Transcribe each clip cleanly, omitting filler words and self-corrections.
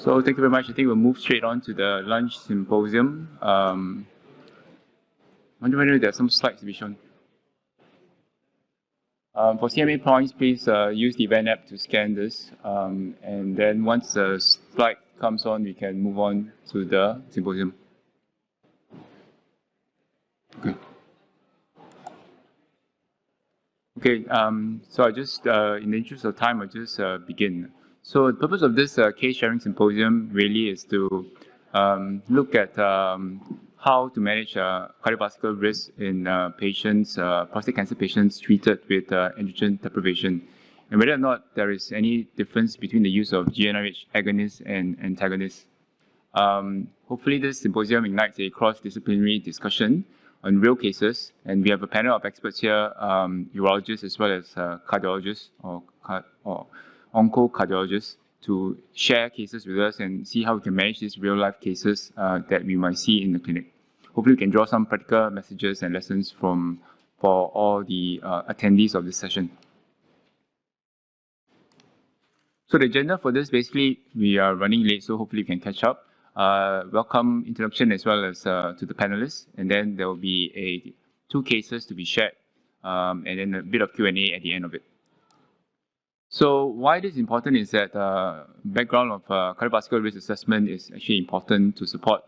So thank you very much. I think we'll move straight on to the lunch symposium. I wonder whether there are some slides to be shown. For CMA points, please use the event app to scan this. And then once the slide comes on, we can move on to the symposium. Okay, so I just, in the interest of time, I'll just begin. So the purpose of this case sharing symposium really is to look at how to manage cardiovascular risk in patients, prostate cancer patients treated with androgen deprivation, and whether or not there is any difference between the use of GnRH agonists and antagonists. Hopefully this symposium ignites a cross-disciplinary discussion on real cases, and we have a panel of experts here, urologists as well as cardiologists or oncocardiologists, to share cases with us and see how we can manage these real-life cases that we might see in the clinic. Hopefully we can draw some practical messages and lessons for all the attendees of this session. So the agenda for this, basically, we are running late, so hopefully we can catch up. Welcome introduction as well as to the panelists, and then there will be two cases to be shared, and then a bit of Q&A at the end of it. So why this is important is that background of cardiovascular risk assessment is actually important to support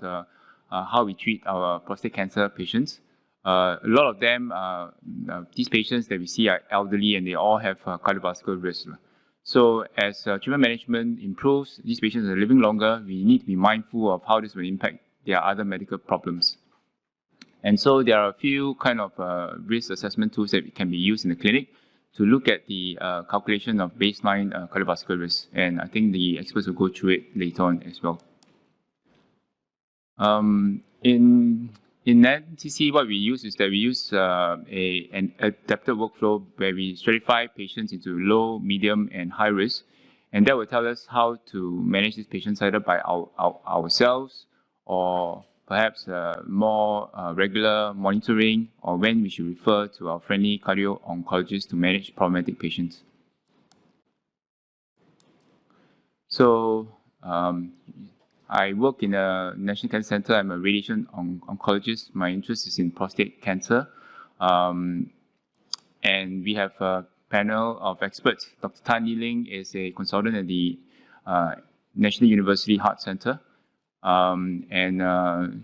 how we treat our prostate cancer patients. A lot of them, these patients that we see are elderly and they all have cardiovascular risk. So as treatment management improves, these patients are living longer, we need to be mindful of how this will impact their other medical problems. And so there are a few kind of risk assessment tools that can be used in the clinic to look at the calculation of baseline cardiovascular risk. And I think the experts will go through it later on as well. In NCC, what we use is that we use an adaptive workflow where we stratify patients into low, medium, and high risk. And that will tell us how to manage these patients either by ourselves or perhaps more regular monitoring, or when we should refer to our friendly cardio-oncologist to manage problematic patients. So I work in a National Cancer Center. I'm a radiation oncologist. My interest is in prostate cancer. And we have a panel of experts. Dr. Tan Yi-Ling is a consultant at the National University Heart Center.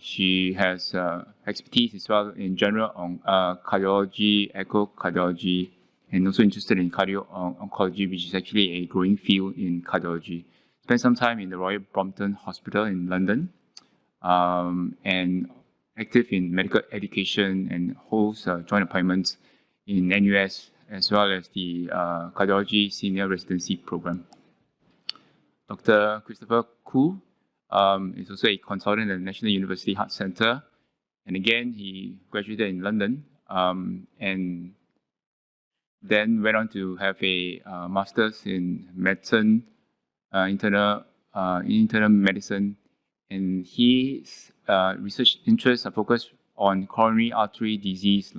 She has expertise as well in general on cardiology, echocardiology, and also interested in cardio-oncology, which is actually a growing field in cardiology. Spent some time in the Royal Brompton Hospital in London, and active in medical education and holds joint appointments in NUS as well as the cardiology senior residency program. Dr. Christopher Koo is also a consultant at the National University Heart Center, and again he graduated in London and then went on to have a master's in medicine. Internal medicine, and his research interests are focused on coronary artery disease.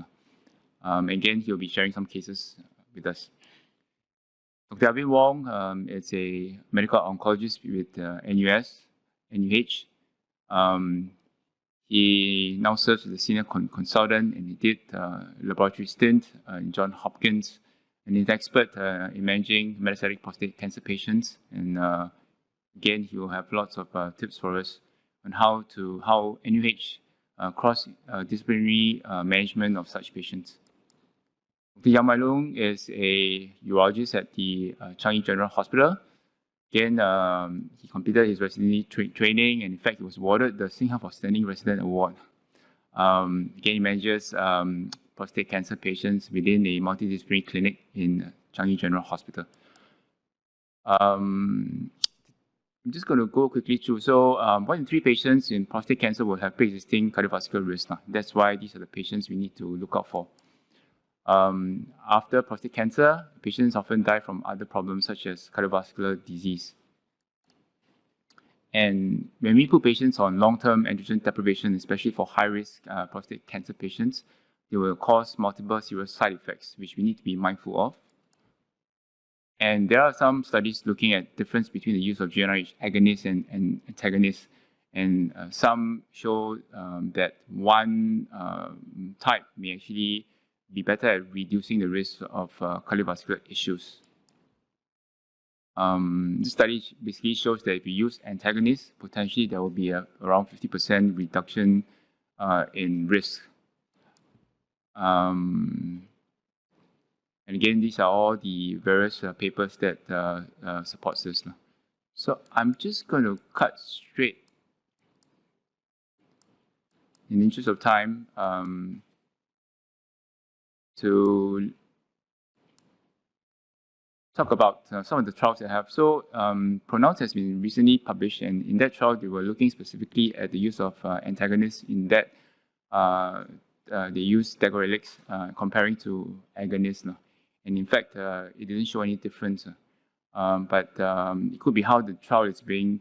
Again, he'll be sharing some cases with us. Dr. Alvin Wong is a medical oncologist with NUH. He now serves as a senior consultant, and he did laboratory stint in Johns Hopkins. And he's an expert in managing metastatic prostate cancer patients. And again, he will have lots of tips for us on how NUH cross-disciplinary management of such patients. Dr. Yang Mai Lung is a urologist at the Changi General Hospital. Again, he completed his residency training, and in fact, he was awarded the Singapore Outstanding Resident Award. Again, he manages prostate cancer patients within a multidisciplinary clinic in Changi General Hospital. I'm just going to go quickly through. So 1 in 3 patients in prostate cancer will have pre-existing cardiovascular risk. That's why these are the patients we need to look out for. After prostate cancer, patients often die from other problems such as cardiovascular disease. And when we put patients on long-term androgen deprivation, especially for high-risk prostate cancer patients, they will cause multiple serious side effects, which we need to be mindful of. And there are some studies looking at difference between the use of GnRH agonists and antagonists. And some show that one type may actually be better at reducing the risk of cardiovascular issues. This study basically shows that if you use antagonists, potentially there will be around 50% reduction in risk. And again, these are all the various papers that supports this. So I'm just going to cut straight in the interest of time to talk about some of the trials they have. So PRONOUNCE has been recently published, and in that trial, they were looking specifically at the use of antagonists. In that, they used deglorelix comparing to agonists. And in fact, it didn't show any difference. But it could be how the trial is being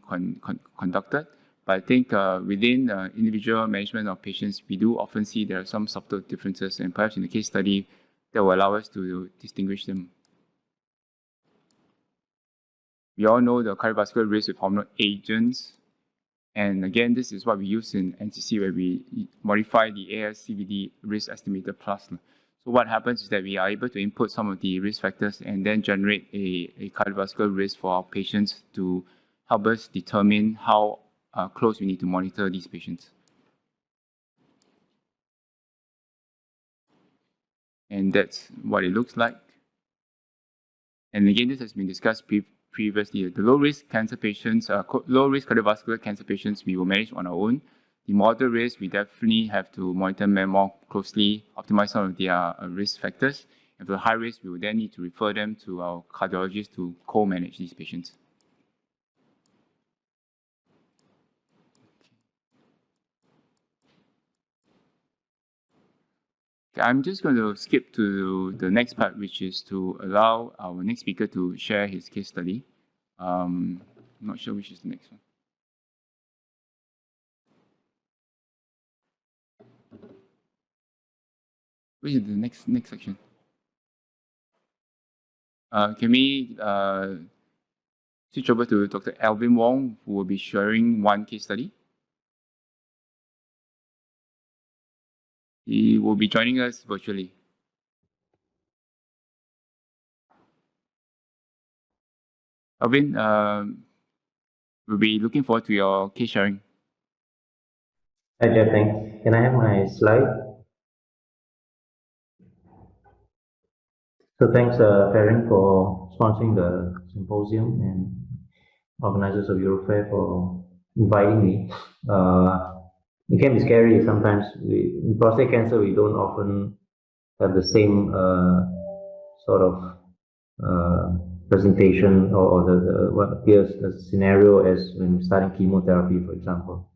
conducted. But I think within individual management of patients, we do often see there are some subtle differences, and perhaps in the case study, that will allow us to distinguish them. We all know the cardiovascular risk with hormonal agents. And again, this is what we use in NCC, where we modify the ASCVD risk estimator plus. So what happens is that we are able to input some of the risk factors and then generate a cardiovascular risk for our patients to help us determine how close we need to monitor these patients. And that's what it looks like. And again, this has been discussed previously. The low-risk cancer patients, low-risk cardiovascular cancer patients, we will manage on our own. The moderate risk, we definitely have to monitor them more closely, optimize some of their risk factors. And for the high risk, we will then need to refer them to our cardiologist to co-manage these patients. Okay, I'm just going to skip to the next part, which is to allow our next speaker to share his case study. I'm not sure which is the next one. Which is the next section? Can we switch over to Dr. Alvin Wong, who will be sharing one case study? He will be joining us virtually. Alvin, we'll be looking forward to your case sharing. Hi, Jeff. Thanks. Can I have my slide? So thanks, Ferring, for sponsoring the symposium and organizers of UROFAIR for inviting me. It can be scary sometimes. In prostate cancer, we don't often have the same sort of presentation or what appears as a scenario as when starting chemotherapy, for example,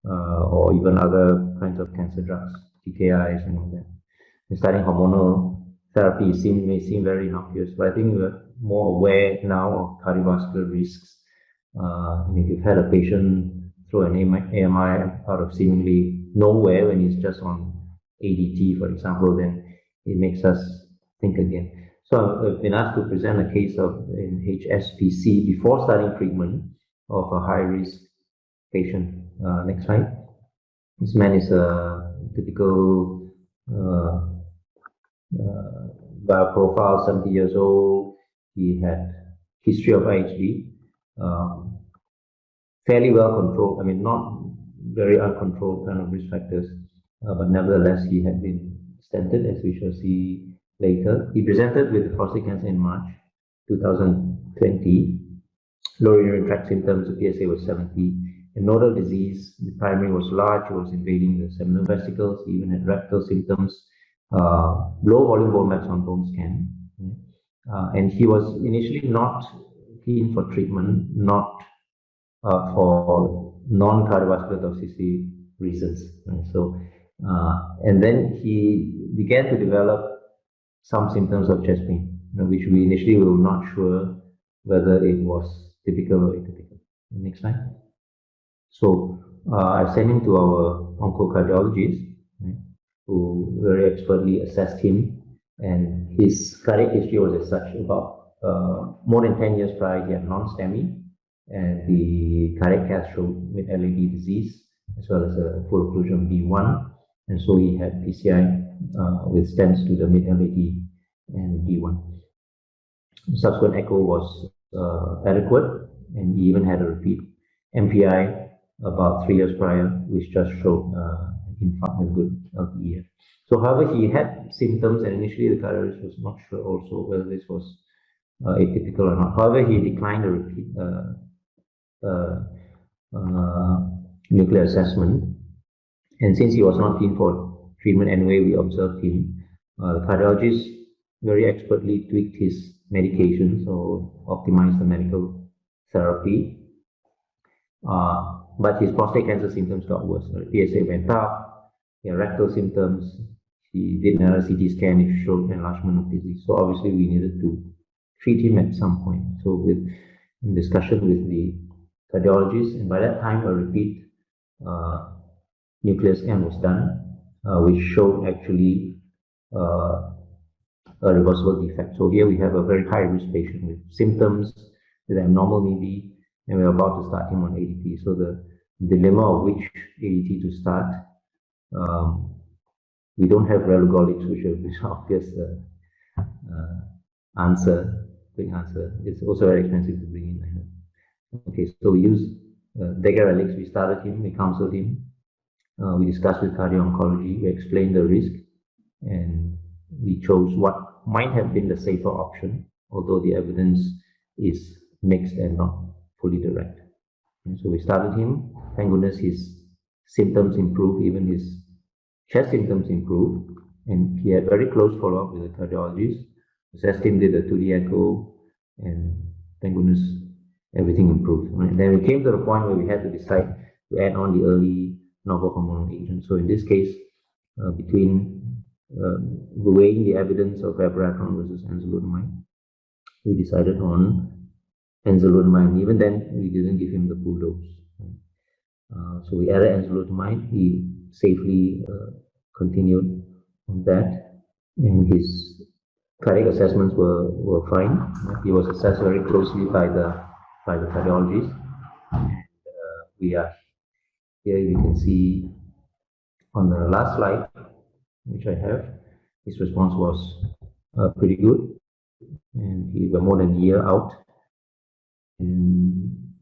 or even other kinds of cancer drugs, TKIs and all that. And starting hormonal therapy may seem very innocuous, but I think we're more aware now of cardiovascular risks. And if you've had a patient through an AMI out of seemingly nowhere when he's just on ADT, for example, then it makes us think again. So I've been asked to present a case of an HSPC before starting treatment of a high-risk patient. Next slide. This man is a typical profile, 70 years old. He had history of IHD, fairly well controlled. I mean, not very uncontrolled kind of risk factors, but nevertheless, he had been stented, as we shall see later. He presented with prostate cancer in March 2020. Lower urinary tract symptoms, the PSA was 70. And nodal disease, the primary was large, it was invading the seminal vesicles, he even had rectal symptoms, low volume bone mass on bone scan. And he was initially not keen for treatment, not for non-cardiovascular toxicity reasons. Right? So, and then he began to develop some symptoms of chest pain, which we initially were not sure whether it was typical or atypical. Next slide. So I sent him to our oncocardiologist, right, who very expertly assessed him, and his cardiac history was as such: about more than 10 years prior, he had non-STEMI, and the cardiac cath showed mid-LAD disease, as well as a full occlusion B1, and so he had PCI with stents to the mid-LAD and B1. Subsequent echo was adequate, and he even had a repeat MPI about 3 years prior, which just showed infarct with good LTEF. So, however, he had symptoms, and initially the cardiologist was not sure also whether this was atypical or not. However, he declined a repeat nuclear assessment, and since he was not keen for treatment anyway, we observed him. The cardiologist very expertly tweaked his medication, so optimized the medical therapy. But his prostate cancer symptoms got worse. The PSA went up, he had rectal symptoms, he did another CT scan, it showed enlargement of disease. So obviously we needed to treat him at some point. So in discussion with the cardiologist, and by that time a repeat nuclear scan was done, which showed actually a reversible defect. So here we have a very high risk patient with symptoms, with abnormal MIB, and we're about to start him on ADT. So the dilemma of which ADT to start, we don't have relugolics, which is obvious quick answer. It's also very expensive to bring in. Okay, so we use degarelix. We started him, we counseled him, we discussed with cardio-oncology, we explained the risk, and we chose what might have been the safer option, although the evidence is mixed and not fully direct. And so we started him. Thank goodness his symptoms improved, even his chest symptoms improved, and he had very close follow-up with the cardiologist. Assessed him, did a 2D echo, and thank goodness everything improved. And then we came to the point where we had to decide to add on the early novel hormonal agent. So in this case, between weighing the evidence of abiraterone versus enzalutamide, we decided on enzalutamide. Even then, we didn't give him the full dose. So we added enzalutamide. He safely continued on that, and his cardiac assessments were fine. He was assessed very closely by the cardiologist. And we are here. You can see on the last slide, which I have, his response was pretty good, and he was more than a year out. And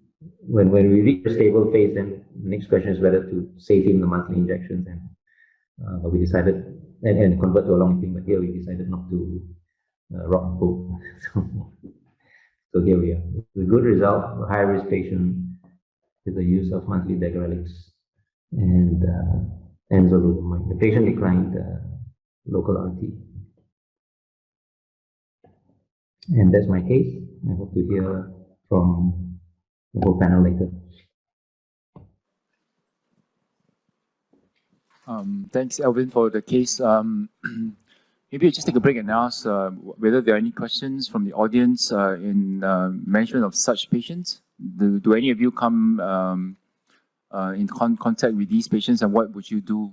when we reach the stable phase, then the next question is whether to save him the monthly injections, and but we decided and convert to a long thing. But here we decided not to rock the boat. So here we are. It's a good result, a high-risk patient with the use of monthly degarelix and enzalutamide. The patient declined local RT. And that's my case. I hope to hear from the whole panel later. Thanks, Alvin, for the case. Maybe just take a break and ask whether there are any questions from the audience in management of such patients. Do any of you come in contact with these patients, and what would you do?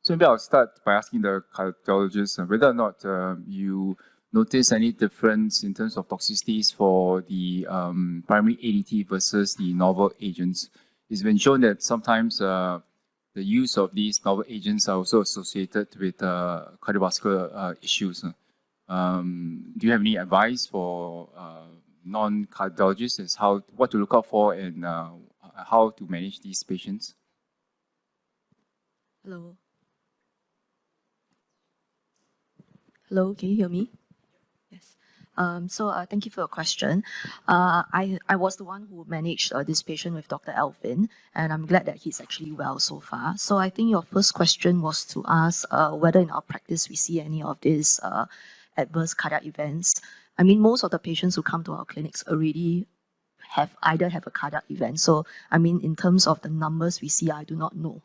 So maybe I'll start by asking the cardiologist whether or not you notice any difference in terms of toxicities for the primary ADT versus the novel agents. It's been shown that sometimes the use of these novel agents are also associated with cardiovascular issues. Do you have any advice for non-cardiologists as what to look out for and how to manage these patients? Hello. Hello, can you hear me? Yes. Thank you for your question. I was the one who managed this patient with Dr. Alvin, and I'm glad that he's actually well so far. So I think your first question was to ask whether in our practice we see any of these adverse cardiac events. I mean, most of the patients who come to our clinics already either have a cardiac event. So, I mean, in terms of the numbers we see, I do not know.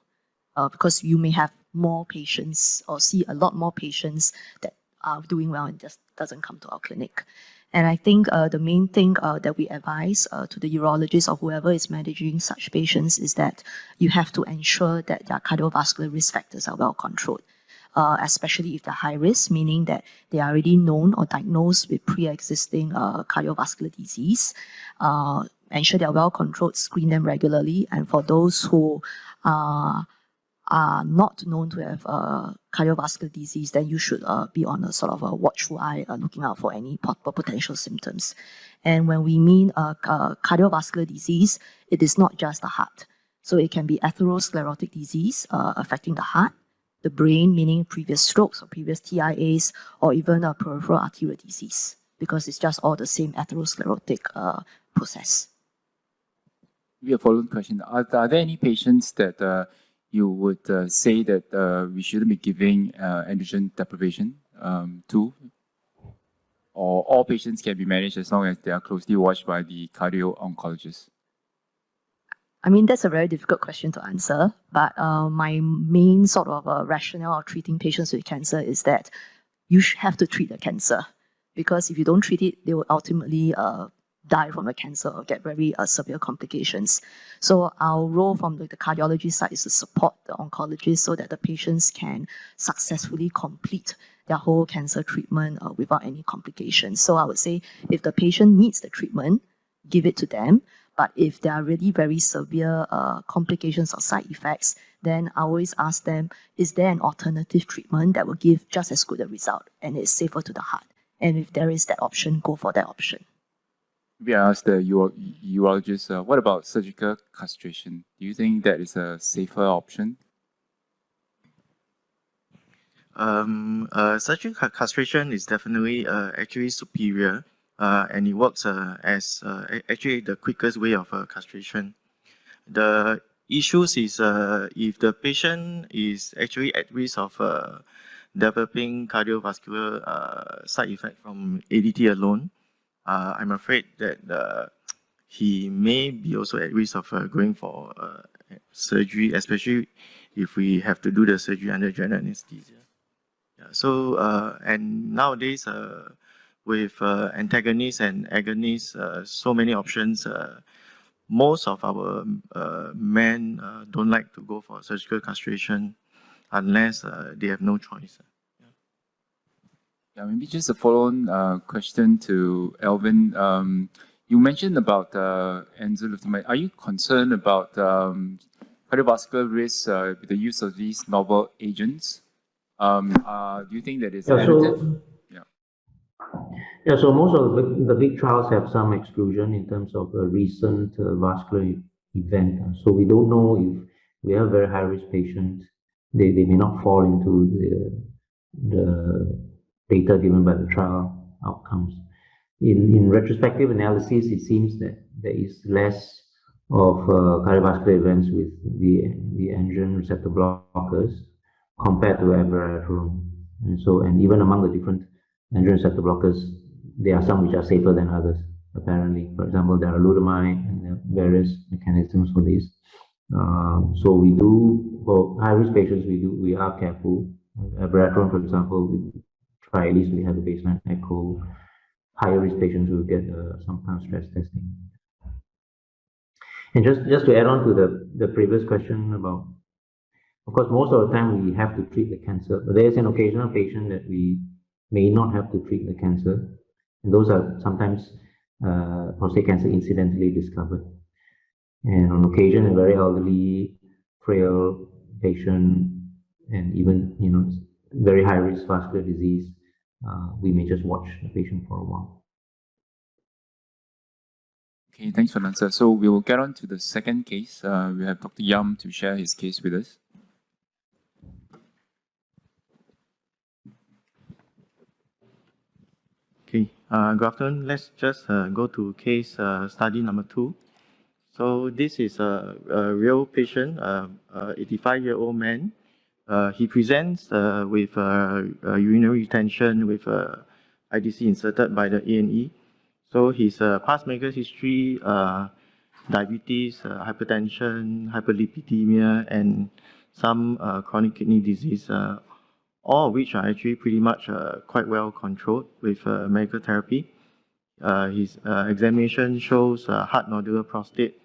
Because you may have more patients or see a lot more patients that are doing well and just doesn't come to our clinic. And I think the main thing that we advise to the urologist or whoever is managing such patients is that you have to ensure that their cardiovascular risk factors are well controlled. especially if they're high risk, meaning that they are already known or diagnosed with pre-existing cardiovascular disease. Ensure they are well controlled, screen them regularly, and for those who are not known to have cardiovascular disease, then you should be on a sort of a watchful eye, looking out for any potential symptoms. And when we mean cardiovascular disease, it is not just the heart. So it can be atherosclerotic disease affecting the heart, the brain, meaning previous strokes or previous TIAs, or even a peripheral arterial disease, because it's just all the same atherosclerotic process. We have a follow-up question. Are there any patients that you would say that we shouldn't be giving androgen deprivation to? Or all patients can be managed as long as they are closely watched by the cardio-oncologist? I mean, that's a very difficult question to answer, but my main sort of rationale of treating patients with cancer is that you have to treat the cancer, because if you don't treat it, they will ultimately die from the cancer or get very severe complications. So our role from the cardiology side is to support the oncologist so that the patients can successfully complete their whole cancer treatment without any complications. So I would say if the patient needs the treatment, give it to them. But if there are really very severe complications or side effects, then I always ask them, is there an alternative treatment that will give just as good a result and is safer to the heart? And if there is that option, go for that option. We asked the urologist, what about surgical castration? Do you think that is a safer option? Surgical castration is definitely actually superior, and it works as actually the quickest way of castration. The issues is if the patient is actually at risk of developing cardiovascular side effect from ADT alone, I'm afraid that he may be also at risk of going for surgery, especially if we have to do the surgery under general anesthesia. Yeah, so, and nowadays, with antagonists and agonists, so many options, most of our men don't like to go for surgical castration unless they have no choice. Yeah, maybe just a follow-on question to Alvin. You mentioned about enzalutamide. Are you concerned about cardiovascular risk with the use of these novel agents? Do you think that is additive? Yeah, so most of the big trials have some exclusion in terms of a recent vascular event. So we don't know if we have very high-risk patients, they may not fall into the data given by the trial outcomes. In retrospective analysis, it seems that there is less of cardiovascular events with the androgen receptor blockers compared to abiraterone. And even among the different androgen receptor blockers, there are some which are safer than others, apparently. For example, there are lutamide and there are various mechanisms for this. So we do, for high-risk patients, we are careful. Abiraterone, for example, we try at least we have a baseline echo. Higher risk patients will get sometimes stress testing. And just to add on to the previous question about, of course, most of the time we have to treat the cancer, but there is an occasional patient that we may not have to treat the cancer. And those are sometimes prostate cancer incidentally discovered. And on occasion, a very elderly, frail patient, and even very high risk vascular disease, we may just watch the patient for a while. Okay, thanks for the answer. So we will get on to the second case. We have Dr. Yam to share his case with us. Okay, good afternoon. Let's just go to case study number 2. So this is a real patient, 85-year-old man. He presents with urinary retention with IDC inserted by the A&E. So his past medical history, diabetes, hypertension, hyperlipidemia, and some chronic kidney disease, all of which are actually pretty much quite well controlled with medical therapy. His examination shows heart nodular prostate,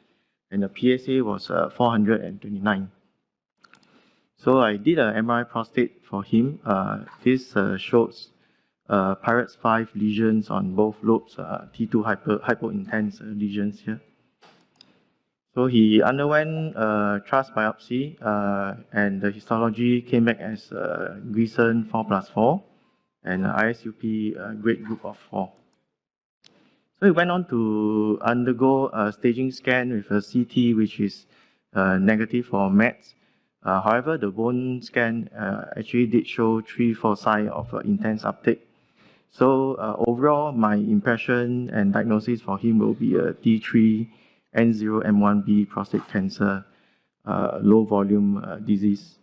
and the PSA was 429. So I did an MRI prostate for him. This shows Pirates 5 lesions on both lobes, T2 hypointense lesions here. So he underwent TRUS biopsy, and the histology came back as Gleason 4+4 and ISUP grade group of 4. So he went on to undergo a staging scan with a CT, which is negative for METs. However, the bone scan actually did show 3 foci of intense uptake. So overall, my impression and diagnosis for him will be a T3 N0M1B prostate cancer, low volume disease.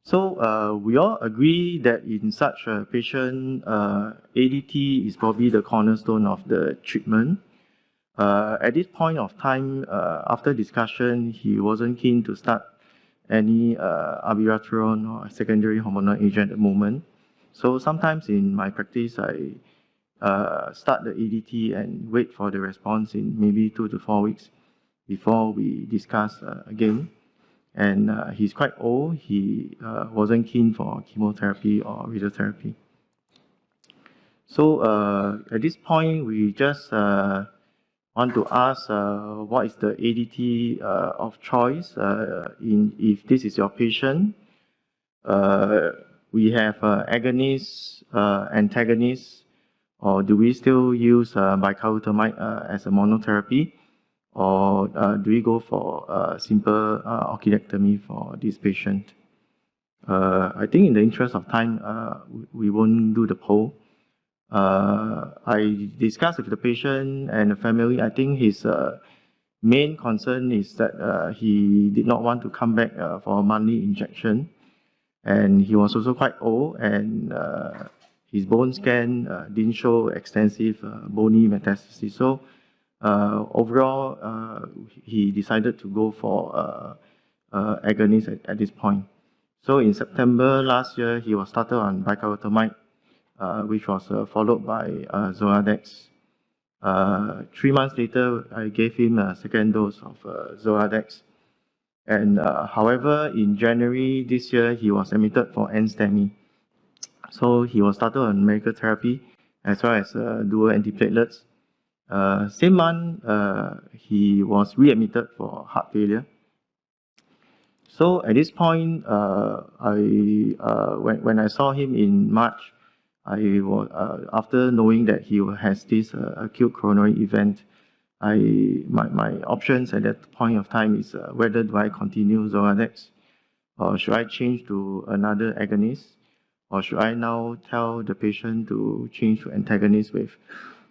So we all agree that in such a patient, ADT is probably the cornerstone of the treatment. At this point of time, after discussion, he wasn't keen to start any abiraterone or secondary hormonal agent at the moment. So sometimes in my practice, I start the ADT and wait for the response in maybe 2 to 4 weeks before we discuss again. And he's quite old. He wasn't keen for chemotherapy or radiotherapy. So at this point, we just want to ask what is the ADT of choice if this is your patient. We have agonist, antagonist, or do we still use bicalutamide as a monotherapy? Or do we go for simple orchidectomy for this patient? I think in the interest of time, we won't do the poll. I discussed with the patient and the family. I think his main concern is that he did not want to come back for a monthly injection. And he was also quite old, and his bone scan didn't show extensive bony metastasis. So overall, he decided to go for agonist at this point. So in September last year, he was started on bicalutamide, which was followed by Zoladex. 3 months later, I gave him a second dose of Zoladex. And however, in January this year, he was admitted for NSTEMI. So he was started on medical therapy as well as dual antiplatelets. Same month, he was readmitted for heart failure. So at this point, when I saw him in March, I was after knowing that he has this acute coronary event, my options at that point of time is whether do I continue Zoladex, or should I change to another agonist, or should I now tell the patient to change to antagonist with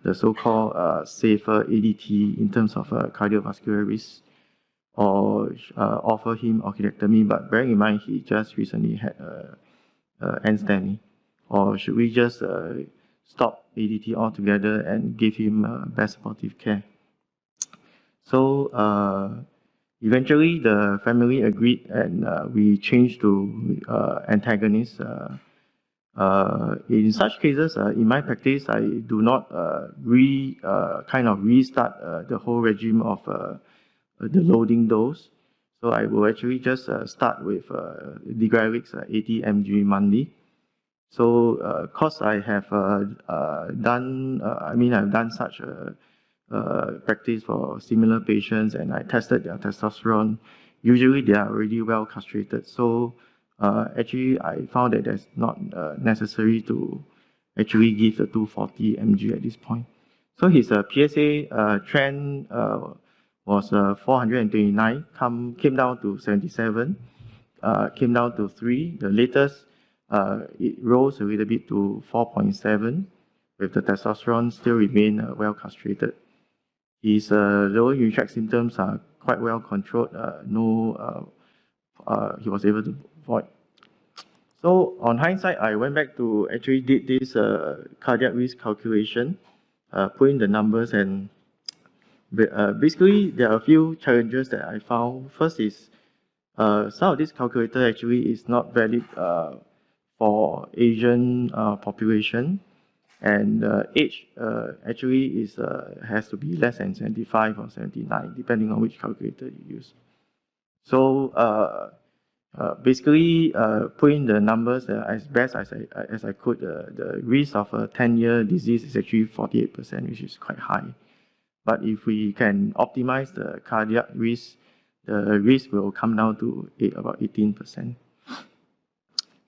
the so-called safer ADT in terms of cardiovascular risk, or offer him orchidectomy, but bearing in mind he just recently had NSTEMI, or should we just stop ADT altogether and give him best supportive care? So eventually the family agreed, and we changed to antagonist. In such cases, in my practice, I do not kind of restart the whole regime of the loading dose. So I will actually just start with Digrelix 80 mg monthly. So cause I have I've done such a practice for similar patients, and I tested their testosterone. Usually they are already well castrated. So actually I found that it's not necessary to actually give the 240 mg at this point. So his PSA trend was 429, came down to 77, came down to 3. The latest, it rose a little bit to 4.7, with the testosterone still remain well castrated. His lower urinary tract symptoms are quite well controlled. He was able to avoid. So on hindsight, I went back to actually did this cardiac risk calculation, put in the numbers, and basically there are a few challenges that I found. First is some of this calculator actually is not valid for Asian population. And age actually is has to be less than 75 or 79, depending on which calculator you use. So basically put in the numbers as best as I could. The risk of a 10-year disease is actually 48%, which is quite high. But if we can optimize the cardiac risk, the risk will come down to about 18%.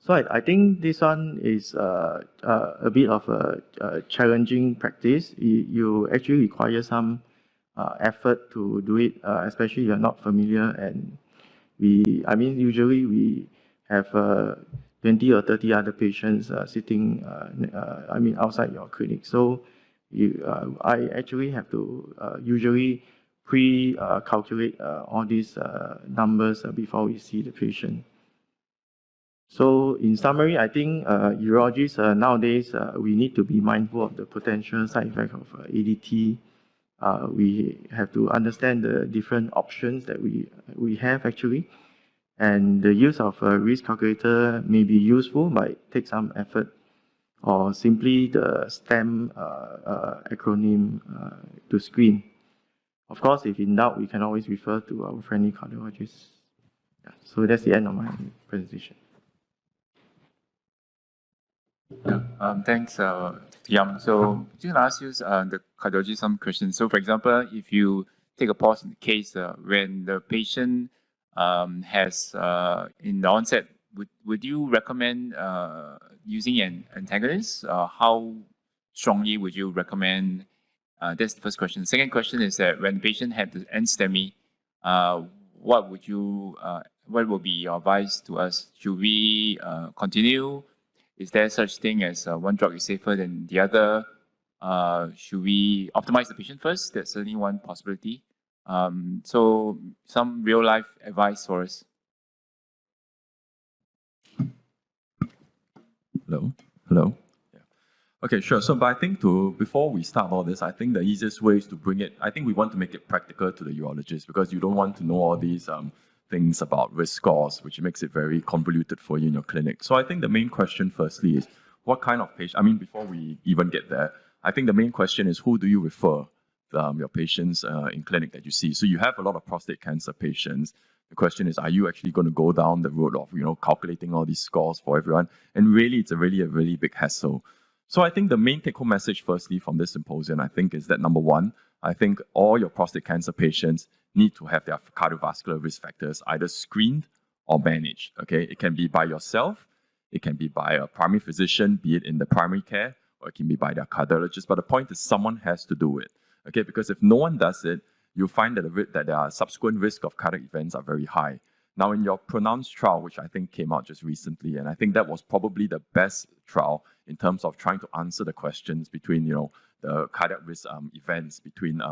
So I think this one is a bit of a challenging practice. You actually require some effort to do it, especially if you're not familiar. And usually we have 20 or 30 other patients sitting, outside your clinic. So I actually have to usually calculate all these numbers before we see the patient. So in summary, I think urologists nowadays, we need to be mindful of the potential side effects of ADT. We have to understand the different options that we have actually. And the use of a risk calculator may be useful, but it takes some effort, or simply the STEM acronym to screen. Of course, if in doubt, we can always refer to our friendly cardiologists. Yeah, so that's the end of my presentation. Thanks, Yam. So just gonna ask you the cardiology some questions. So for example, if you take a pause in the case when the patient has in the onset, would you recommend using an antagonist? How strongly would you recommend? That's the first question. Second question is that when the patient had the end STEMI, what will be your advice to us? Should we continue? Is there such thing as one drug is safer than the other? Should we optimize the patient first? That's certainly one possibility. So some real life advice for us. Hello. Yeah. Okay, sure. So, but I think before we start all this, I think the easiest way is to bring it. I think we want to make it practical to the urologist, because you don't want to know all these things about risk scores, which makes it very convoluted for you in your clinic. So I think the main question firstly is what kind of patient, before we even get there, I think the main question is who do you refer your patients in clinic that you see? So you have a lot of prostate cancer patients. The question is, are you actually going to go down the road of, calculating all these scores for everyone? And really, it's a really big hassle. So I think the main take-home message firstly from this symposium, I think, is that number one, I think all your prostate cancer patients need to have their cardiovascular risk factors either screened or managed. Okay, it can be by yourself, it can be by a primary physician, be it in the primary care, or it can be by their cardiologist. But the point is, someone has to do it. Okay, because if no one does it, you'll find that their subsequent risk of cardiac events are very high. Now, in your PRONOUNCE trial, which I think came out just recently, and I think that was probably the best trial in terms of trying to answer the questions between, the cardiac risk events between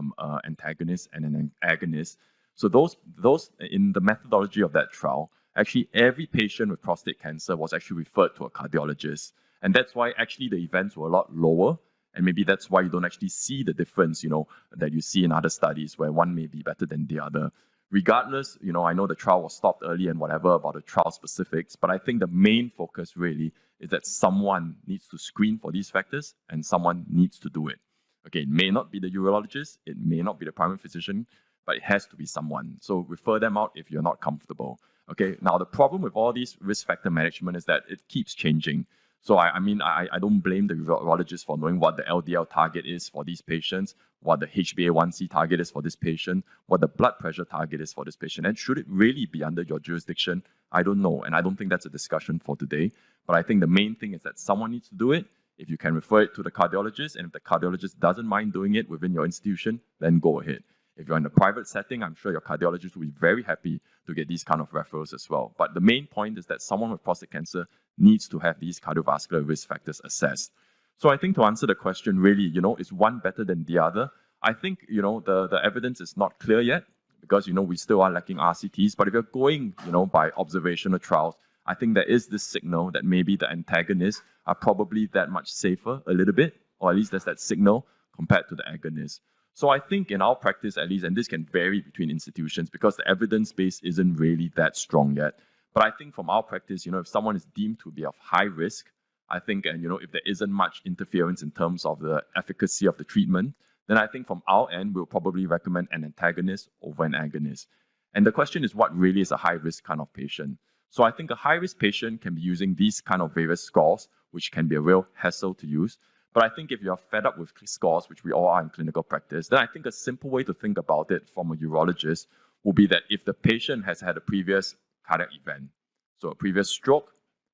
antagonist and an agonist. So those in the methodology of that trial, actually every patient with prostate cancer was actually referred to a cardiologist. And that's why actually the events were a lot lower. And maybe that's why you don't actually see the difference, that you see in other studies where one may be better than the other. Regardless, I know the trial was stopped early and whatever about the trial specifics, but I think the main focus really is that someone needs to screen for these factors and someone needs to do it. Okay, it may not be the urologist, it may not be the primary physician, but it has to be someone. So refer them out if you're not comfortable. Okay, now the problem with all these risk factor management is that it keeps changing. So I don't blame the urologist for knowing what the LDL target is for these patients, what the HbA1c target is for this patient, what the blood pressure target is for this patient. And should it really be under your jurisdiction? I don't know. And I don't think that's a discussion for today. But I think the main thing is that someone needs to do it. If you can refer it to the cardiologist, and if the cardiologist doesn't mind doing it within your institution, then go ahead. If you're in a private setting, I'm sure your cardiologist will be very happy to get these kind of referrals as well. But the main point is that someone with prostate cancer needs to have these cardiovascular risk factors assessed. So I think to answer the question, really, is one better than the other? I think, the evidence is not clear yet because, we still are lacking RCTs. But if you're going, by observational trials, I think there is this signal that maybe the antagonists are probably that much safer a little bit, or at least there's that signal compared to the agonists. So I think in our practice, at least, and this can vary between institutions because the evidence base isn't really that strong yet. But I think from our practice, if someone is deemed to be of high risk, I think, and if there isn't much interference in terms of the efficacy of the treatment, then I think from our end, we'll probably recommend an antagonist over an agonist. And the question is, what really is a high risk kind of patient? So I think a high-risk patient can be using these kind of various scores, which can be a real hassle to use. But I think if you're fed up with scores, which we all are in clinical practice, then I think a simple way to think about it from a urologist will be that if the patient has had a previous cardiac event, so a previous stroke,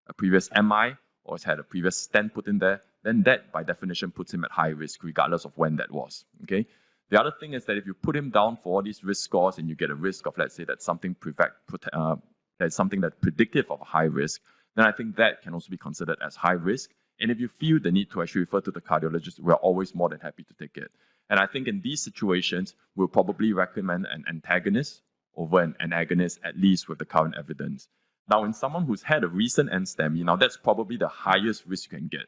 a previous MI, or has had a previous stent put in there, then that by definition puts him at high risk regardless of when that was, okay? The other thing is that if you put him down for all these risk scores and you get a risk of, let's say, that something that's something that's predictive of a high risk, then I think that can also be considered as high risk. And if you feel the need to actually refer to the cardiologist, we're always more than happy to take it. And I think in these situations, we'll probably recommend an antagonist over an agonist, at least with the current evidence. Now, in someone who's had a recent NSTEMI, now that's probably the highest risk you can get.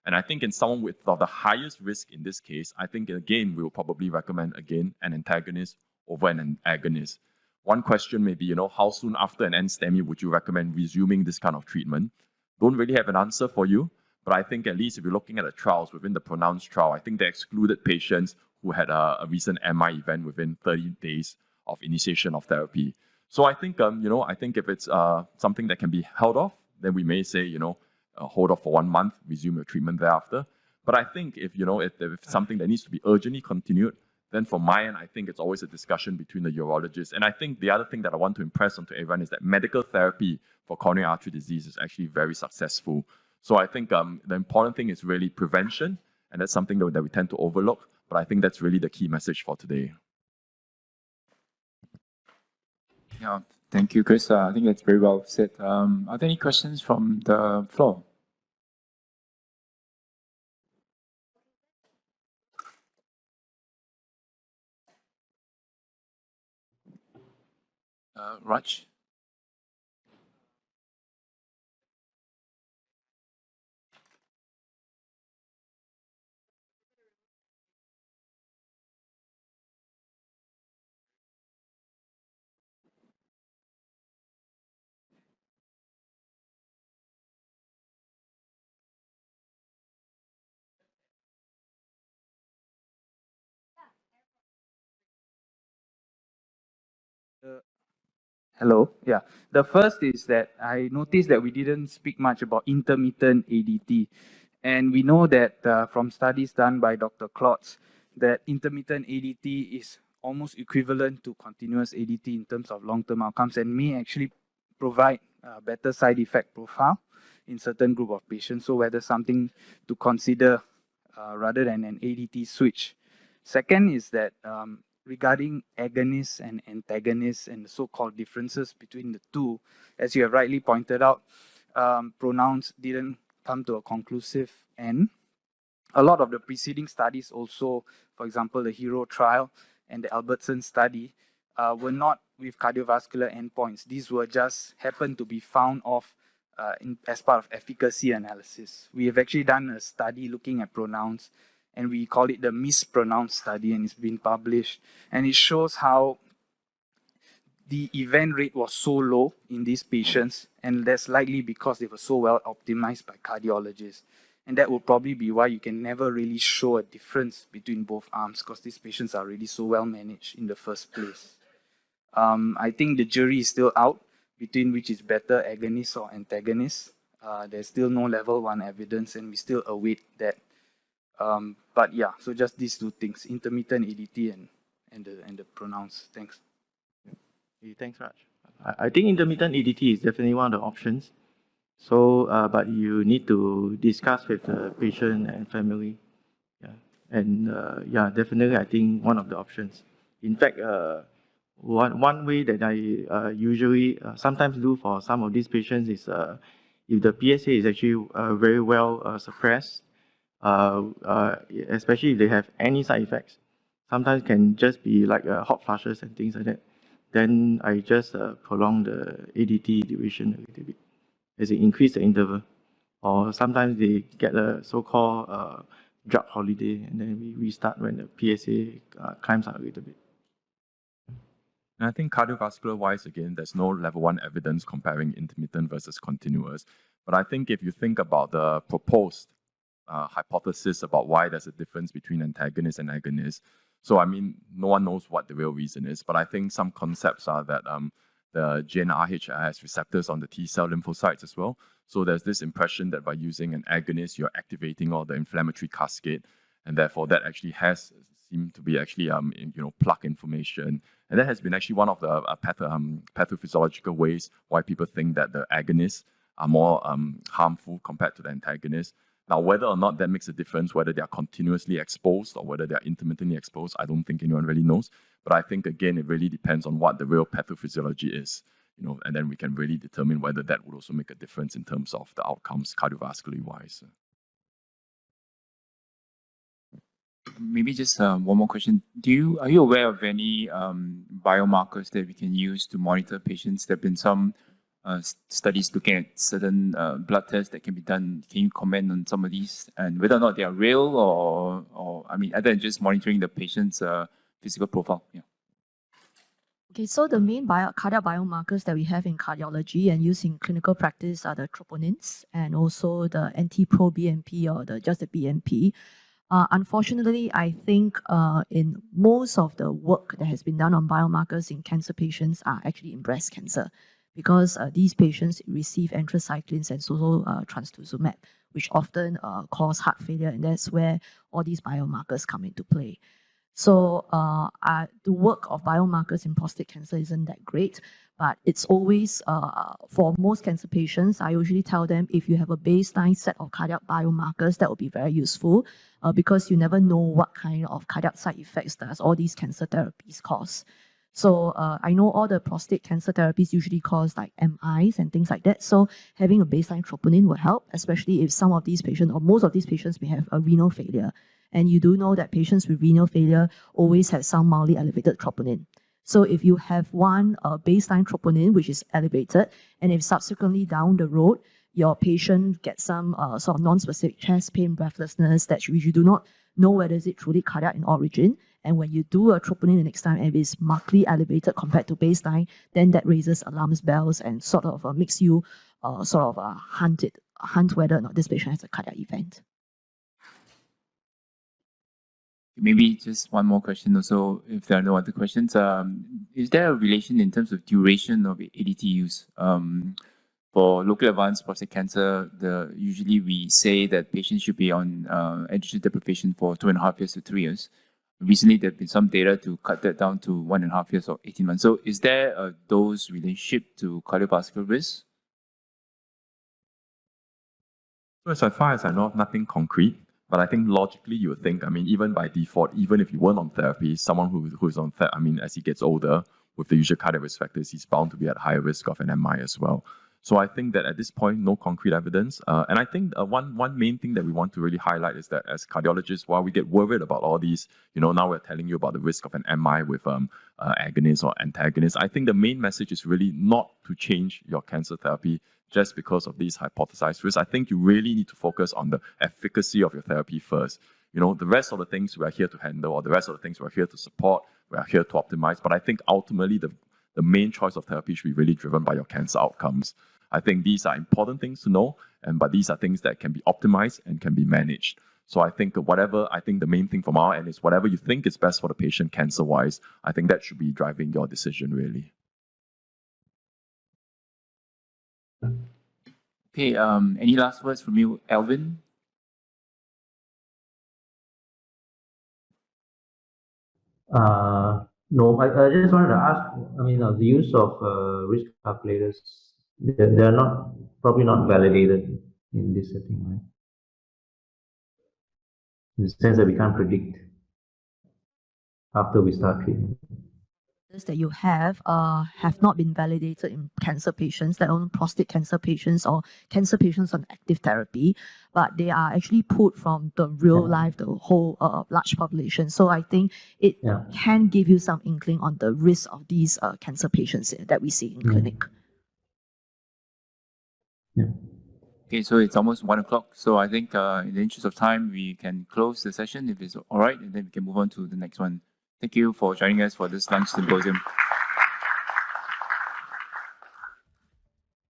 And I think in someone with the highest risk in this case, I think again, we will probably recommend again an antagonist over an agonist. One question may be, how soon after an NSTEMI would you recommend resuming this kind of treatment? Don't really have an answer for you, but I think at least if you're looking at the trials within the PRONOUNCE trial, I think they excluded patients who had a recent MI event within 30 days of initiation of therapy. So I think, I think if it's something that can be held off, then we may say, hold off for 1 month, resume your treatment thereafter. But I think if it's something that needs to be urgently continued, then from my end, I think it's always a discussion between the urologist. And I think the other thing that I want to impress onto everyone is that medical therapy for coronary artery disease is actually very successful. So I think the important thing is really prevention, and that's something that we tend to overlook. But I think that's really the key message for today. Yeah, thank you, Chris. I think that's very well said. Are there any questions from the floor? Raj? Hello. Yeah. The first is that I noticed that we didn't speak much about intermittent ADT. And we know that from studies done by Dr. Klotz, that intermittent ADT is almost equivalent to continuous ADT in terms of long-term outcomes and may actually provide a better side effect profile in certain group of patients. So whether something to consider rather than an ADT switch. Second is that regarding agonists and antagonists and the so-called differences between the two, as you have rightly pointed out, PRONOUNCE didn't come to a conclusive end. A lot of the preceding studies also, for example, the HERO trial and the Albertson study, were not with cardiovascular endpoints. These were just happened to be found off as part of efficacy analysis. We have actually done a study looking at PRONOUNCE, and we call it the mispronounced study, and it's been published. And it shows how the event rate was so low in these patients, and that's likely because they were so well optimized by cardiologists. And that will probably be why you can never really show a difference between both arms, because these patients are already so well managed in the first place. I think the jury is still out between which is better, agonist or antagonist. There's still no level 1 evidence, and we still await that. But yeah, so just these two things, intermittent ADT and the PRONOUNCE. Thanks. Okay, thanks, Raj. I think intermittent ADT is definitely one of the options. So, but you need to discuss with the patient and family. Yeah, and yeah, definitely, I think one of the options. In fact, one way that I usually sometimes do for some of these patients is if the PSA is actually very well suppressed, especially if they have any side effects, sometimes can just be like hot flushes and things like that. Then I just prolong the ADT duration a little bit, as it increase the interval. Or sometimes they get a so-called drug holiday, and then we restart when the PSA climbs up a little bit. And I think cardiovascular-wise, again, there's no level 1 evidence comparing intermittent versus continuous. But I think if you think about the proposed hypothesis about why there's a difference between antagonist and agonist, so I mean, no one knows what the real reason is, but I think some concepts are that the GnRH has receptors on the T cell lymphocytes as well. So there's this impression that by using an agonist, you're activating all the inflammatory cascade, and therefore that actually has seemed to be actually plaque inflammation. And that has been actually one of the pathophysiological ways why people think that the agonists are more harmful compared to the antagonists. Now, whether or not that makes a difference, whether they are continuously exposed or whether they are intermittently exposed, I don't think anyone really knows. But I think, again, it really depends on what the real pathophysiology is, and then we can really determine whether that would also make a difference in terms of the outcomes cardiovascularly wise. Maybe just one more question. Are you aware of any biomarkers that we can use to monitor patients? There have been some studies looking at certain blood tests that can be done. Can you comment on some of these and whether or not they are real or other than just monitoring the patient's physical profile? Yeah. Okay, so the main cardiac biomarkers that we have in cardiology and used in clinical practice are the troponins and also the NT-proBNP or just the BNP. Unfortunately, I think in most of the work that has been done on biomarkers in cancer patients are actually in breast cancer because these patients receive anthracyclines and also trastuzumab, which often cause heart failure, and that's where all these biomarkers come into play. So the work of biomarkers in prostate cancer isn't that great, but it's always, for most cancer patients, I usually tell them if you have a baseline set of cardiac biomarkers, that would be very useful because you never know what kind of cardiac side effects does all these cancer therapies cause. So I know all the prostate cancer therapies usually cause like MIs and things like that. So having a baseline troponin will help, especially if some of these patients or most of these patients may have a renal failure. And you do know that patients with renal failure always have some mildly elevated troponin. So if you have one baseline troponin, which is elevated, and if subsequently down the road, your patient gets some sort of non-specific chest pain, breathlessness that you do not know whether is it truly cardiac in origin. And when you do a troponin the next time and it is markedly elevated compared to baseline, then that raises alarm bells and sort of makes you hunt whether or not this patient has a cardiac event. Maybe just one more question also, if there are no other questions. Is there a relation in terms of duration of ADT use? For locally advanced prostate cancer, usually we say that patients should be on androgen deprivation for 2.5 years to 3 years. Recently, there have been some data to cut that down to 1.5 years or 18 months. So is there a dose relationship to cardiovascular risk? So as far as I know, nothing concrete. But I think logically you would think, even by default, even if you weren't on therapy, someone who's on therapy, as he gets older, with the usual cardiac risk factors, he's bound to be at higher risk of an MI as well. So I think that at this point, no concrete evidence. And I think one main thing that we want to really highlight is that as cardiologists, while we get worried about all these, now we're telling you about the risk of an MI with agonists or antagonists. I think the main message is really not to change your cancer therapy just because of these hypothesized risks. I think you really need to focus on the efficacy of your therapy first. The rest of the things we are here to handle, or the rest of the things we're here to support, we are here to optimize. But I think ultimately the main choice of therapy should be really driven by your cancer outcomes. I think these are important things to know, but these are things that can be optimized and can be managed. So I think the main thing from our end is whatever you think is best for the patient cancer-wise, I think that should be driving your decision really. Okay, any last words from you, Alvin? No, I just wanted to ask, the use of risk calculators, they're probably not validated in this setting, right? In the sense that we can't predict after we start treatment. That you have not been validated in cancer patients, let alone prostate cancer patients or cancer patients on active therapy, but they are actually put from the real life, the whole large population. So I think it can give you some inkling on the risk of these cancer patients that we see in clinic. Yeah. Okay, so it's almost 1 o'clock. So I think in the interest of time, we can close the session if it's all right, and then we can move on to the next one. Thank you for joining us for this lunch symposium.